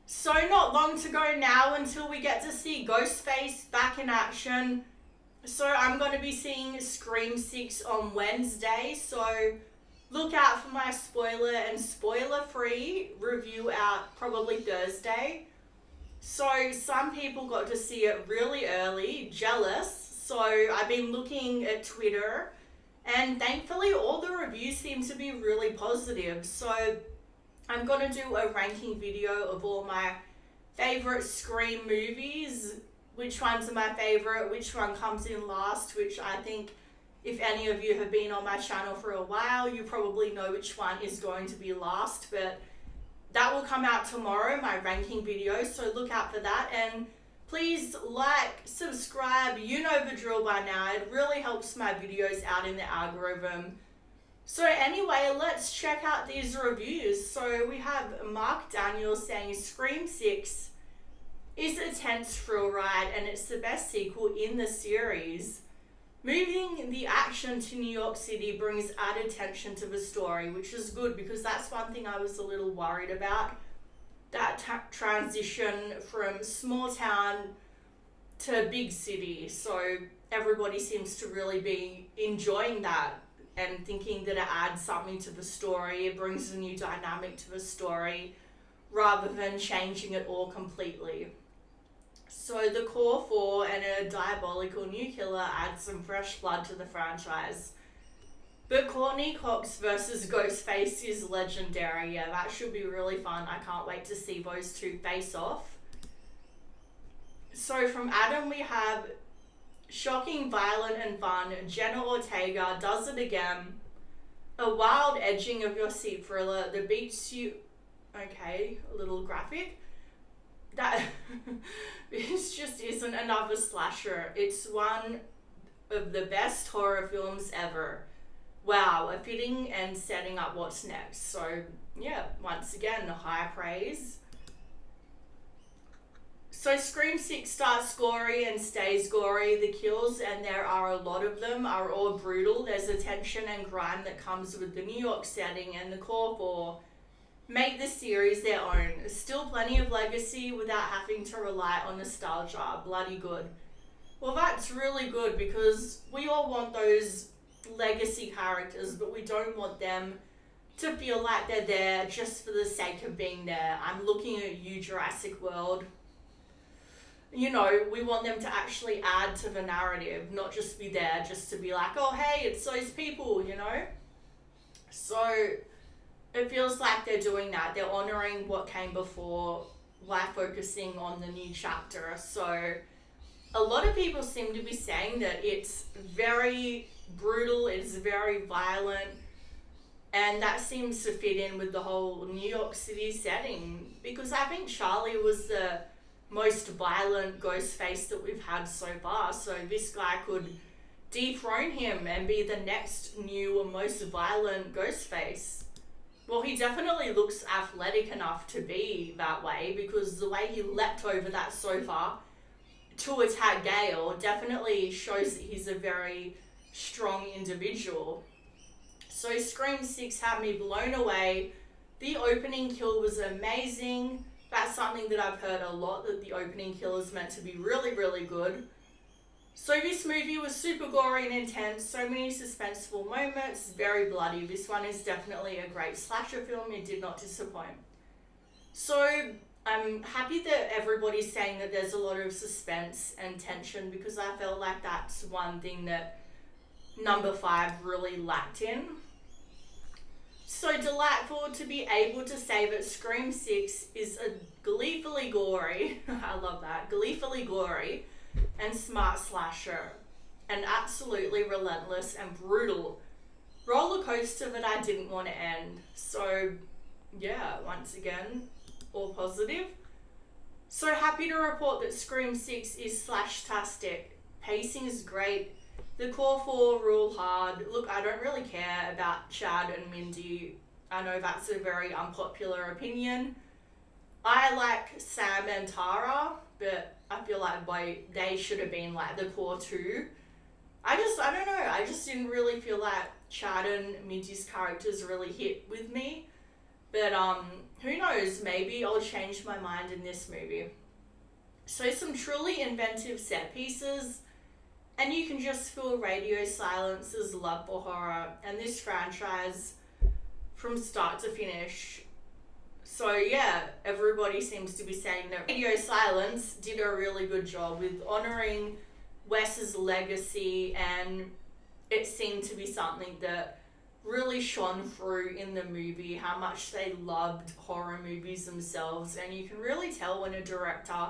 So not long to go now until we get to see Ghostface back in action. So I'm going to be seeing Scream 6 on Wednesday. So look out for my spoiler and spoiler-free review out probably Thursday. So some people got to see it really early, jealous. So I've been looking at Twitter and thankfully all the reviews seem to be really positive. So I'm going to do a ranking video of all my favorite Scream movies, which ones are my favorite, which one comes in last, which I think if any of you have been on my channel for a while, you probably know which one is going to be last, but that will come out tomorrow, my ranking video, so look out for that. And please like, subscribe, you know the drill by now. It really helps my videos out in the algorithm. So anyway, let's check out these reviews. So we have Mark Daniels saying Scream 6 is a tense thrill ride and it's the best sequel in the series. Moving the action to New York City brings added tension to the story, which is good because that's one thing I was a little worried about. That transition from small town to big city. So everybody seems to really be enjoying that and thinking that it adds something to the story. It brings a new dynamic to the story rather than changing it all completely. So the core four and a diabolical new killer add some fresh blood to the franchise. But Courtney Cox versus Ghostface is legendary. Yeah, that should be really fun. I can't wait to see those two face off. So from Adam we have shocking, violent and fun. Jenna Ortega does it again. A wild edging of your seat thriller that beats you... Okay, a little graphic. That this just isn't another slasher. It's one of the best horror films ever. Wow, a fitting and setting up what's next. So yeah, once again, high praise. So Scream 6 starts gory and stays gory. The kills, and there are a lot of them, are all brutal. There's a tension and grime that comes with the New York setting, and the core four make the series their own. Still plenty of legacy without having to rely on nostalgia. Bloody good. Well, that's really good because we all want those legacy characters, but we don't want them to feel like they're there just for the sake of being there. I'm looking at you, Jurassic World. You know, we want them to actually add to the narrative, not just be there just to be like, oh, hey, it's those people, you know? So it feels like they're doing that. They're honoring what came before, like focusing on the new chapter. So a lot of people seem to be saying that it's very brutal, it's very violent, and that seems to fit in with the whole New York City setting, because I think Charlie was the most violent Ghostface that we've had so far. So this guy could dethrone him and be the next new and most violent Ghostface. Well, he definitely looks athletic enough to be that way, because the way he leapt over that sofa to attack Gale definitely shows that he's a very strong individual. So Scream 6 had me blown away. The opening kill was amazing. That's something that I've heard a lot, that the opening kill is meant to be really, really good. So this movie was super gory and intense, so many suspenseful moments, very bloody. This one is definitely a great slasher film. It did not disappoint. So I'm happy that everybody's saying that there's a lot of suspense and tension, because I felt like that's one thing that number 5 really lacked in. So delightful to be able to say that Scream 6 is a gleefully gory, I love that, gleefully gory and smart slasher, and absolutely relentless and brutal roller coaster that I didn't want to end. So yeah, once again, all positive. So happy to report that Scream 6 is slashtastic. Pacing is great. The core four rule hard. Look, I don't really care about Chad and Mindy. I know that's a very unpopular opinion. I like Sam and Tara, but I feel like they should have been like the core two. I don't know. I just didn't really feel like Chad and Mindy's characters really hit with me. But who knows, maybe I'll change my mind in this movie. So some truly inventive set pieces, and you can just feel Radio Silence's love for horror and this franchise from start to finish. So yeah, everybody seems to be saying that Radio Silence did a really good job with honouring Wes's legacy, and it seemed to be something that really shone through in the movie, how much they loved horror movies themselves. And you can really tell when a director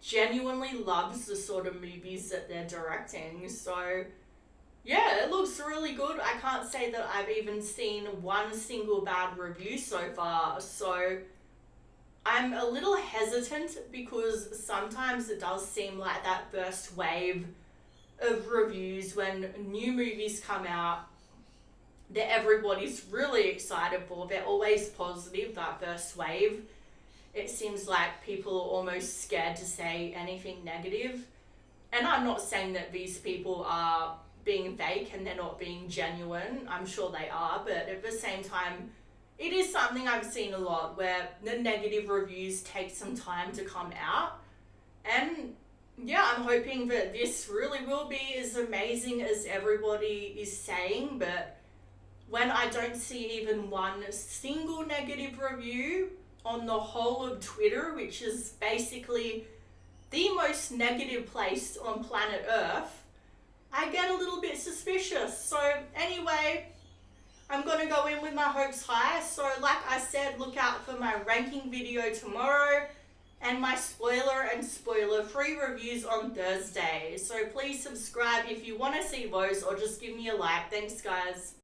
genuinely loves the sort of movies that they're directing. So yeah, it looks really good. I can't say that I've even seen one single bad review so far. So I'm a little hesitant because sometimes it does seem like that first wave of reviews when new movies come out that everybody's really excited for. They're always positive, that first wave. It seems like people are almost scared to say anything negative. And I'm not saying that these people are being fake and they're not being genuine. I'm sure they are, but at the same time, it is something I've seen a lot where the negative reviews take some time to come out. And yeah, I'm hoping that this really will be as amazing as everybody is saying, but when I don't see even one single negative review on the whole of Twitter, which is basically the most negative place on planet Earth, I get a little bit suspicious. So anyway, I'm going to go in with my hopes high. So like I said, look out for my ranking video tomorrow and my spoiler and spoiler-free reviews on Thursday. So please subscribe if you want to see those, or just give me a like. Thanks, guys.